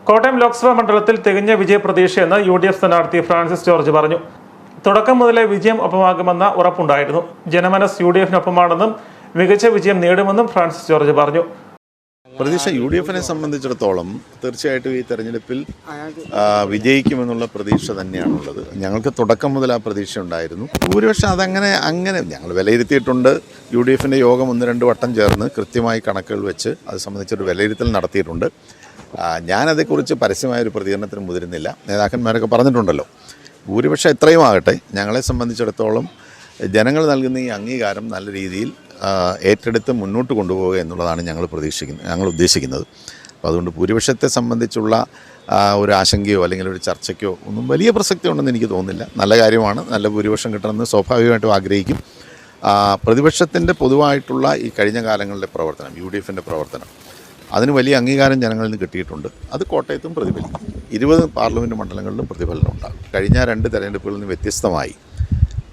കോട്ടയം ലോക്സഭാ മണ്ഡലത്തിൽ തികഞ്ഞ വിജയപ്രതീക്ഷയെന്ന് UDF സ്ഥാനാർത്ഥി ഫ്രാൻസിസ് ജോർജ് പറഞ്ഞു. തുടക്കം മുതലേ വിജയം ഒപ്പമാകുമെന്ന ഉറപ്പുണ്ടായിരുന്നു. ജനമനസ് UDF-നൊപ്പമാണെന്നും മികച്ച വിജയം നേടുമെന്നും ഫ്രാൻസിസ് ജോർജ് പറഞ്ഞു. പ്രതീക്ഷ UDF-നെ സംബന്ധിച്ചിടത്തോളം തീർച്ചയായിട്ടും ഈ തെരഞ്ഞെടുപ്പിൽ വിജയിക്കുമെന്നുള്ള പ്രതീക്ഷ തന്നെയാണുള്ളത്. ഞങ്ങൾക്ക് തുടക്കം മുതൽ ആ പ്രതീക്ഷ ഉണ്ടായിരുന്നു. ഭൂരിപക്ഷം അതങ്ങനെ ഞങ്ങൾ വിലയിരുത്തിയിട്ടുണ്ട്. UDF-ൻ്റെ യോഗം 1-2 വട്ടം ചേർന്ന് കൃത്യമായി കണക്കുകൾ വെച്ച് അത് സംബന്ധിച്ചൊരു വിലയിരുത്തൽ നടത്തിയിട്ടുണ്ട്. ഞാനതേക്കുറിച്ച് പരസ്യമായൊരു പ്രതികരണത്തിന് മുതിരുന്നില്ല. നേതാക്കന്മാരൊക്കെ പറഞ്ഞിട്ടുണ്ടല്ലോ. ഭൂരിപക്ഷം എത്രയും ആകട്ടെ, ഞങ്ങളെ സംബന്ധിച്ചിടത്തോളം ജനങ്ങൾ നൽകുന്ന ഈ അംഗീകാരം നല്ല രീതിയിൽ ഏറ്റെടുത്ത് മുന്നോട്ട് കൊണ്ടുപോവുക എന്നുള്ളതാണ് ഞങ്ങൾ ഉദ്ദേശിക്കുന്നത്. അപ്പോൾ അതുകൊണ്ട് ഭൂരിപക്ഷത്തെ സംബന്ധിച്ചുള്ള ഒരു ആശങ്കയോ അല്ലെങ്കിൽ ഒരു ചർച്ചയ്ക്കോ ഒന്നും വലിയ പ്രസക്തി ഉണ്ടെന്ന് എനിക്ക് തോന്നുന്നില്ല. നല്ല കാര്യമാണ്, നല്ല ഭൂരിപക്ഷം കിട്ടണമെന്ന് സ്വാഭാവികമായിട്ടും ആഗ്രഹിക്കും. പ്രതിപക്ഷത്തിൻ്റെ പൊതുവായിട്ടുള്ള ഈ കഴിഞ്ഞ കാലങ്ങളിലെ പ്രവർത്തനം, UDF-ൻ്റെ പ്രവർത്തനം, അതിന് വലിയ അംഗീകാരം ജനങ്ങളിൽ നിന്ന് കിട്ടിയിട്ടുണ്ട്. അത് കോട്ടയത്തും പ്രതിഫലിക്കും. 20 പാർലമെൻറ്റ് മണ്ഡലങ്ങളിലും പ്രതിഫലനം ഉണ്ടാകും. കഴിഞ്ഞ 2 തെരഞ്ഞെടുപ്പുകളിൽ നിന്ന് വ്യത്യസ്തമായി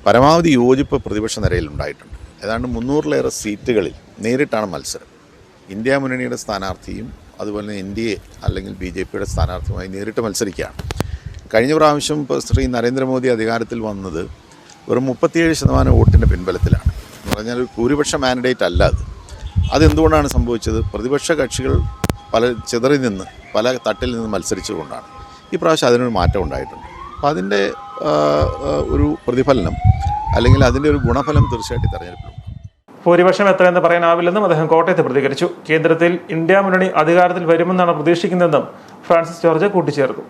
പരമാവധി യോജിപ്പ് പ്രതിപക്ഷ നിരയിൽ ഉണ്ടായിട്ടുണ്ട്. ഏതാണ്ട് 300-ലേറെ സീറ്റുകളിൽ നേരിട്ടാണ് മത്സരം. ഇന്ത്യ മുന്നണിയുടെ സ്ഥാനാർത്ഥിയും അതുപോലെ തന്നെ NDA അല്ലെങ്കിൽ BJP-യുടെ സ്ഥാനാർത്ഥിയുമായി നേരിട്ട് മത്സരിക്കുകയാണ്. കഴിഞ്ഞ പ്രാവശ്യം ഇപ്പോൾ ശ്രീ നരേന്ദ്രമോദി അധികാരത്തിൽ വന്നത് വെറും 37% വോട്ടിൻ്റെ പിൻബലത്തിലാണ്. എന്ന് പറഞ്ഞാൽ ഒരു ഭൂരിപക്ഷ മാൻഡേറ്റ് അല്ല അത്. അതെന്തുകൊണ്ടാണ് സംഭവിച്ചത്? പ്രതിപക്ഷ കക്ഷികൾ ചിതറി നിന്ന് പല തട്ടിൽ നിന്ന് മത്സരിച്ചുകൊണ്ടാണ്. ഈ പ്രാവശ്യം അതിനൊരു മാറ്റം ഉണ്ടായിട്ടുണ്ട്. അപ്പോൾ അതിൻ്റെ ഒരു പ്രതിഫലനം അല്ലെങ്കിൽ അതിൻ്റെ ഒരു ഗുണഫലം തീർച്ചയായിട്ടും തെരഞ്ഞെടുപ്പിലുണ്ട്. ഭൂരിപക്ഷം എത്രയെന്ന് പറയാനാവില്ലെന്നും അദ്ദേഹം കോട്ടയത്ത് പ്രതികരിച്ചു. കേന്ദ്രത്തിൽ ഇന്ത്യ മുന്നണി അധികാരത്തിൽ വരുമെന്നാണ് പ്രതീക്ഷിക്കുന്നതെന്നും ഫ്രാൻസിസ് ജോർജ് കൂട്ടിച്ചേർത്തു.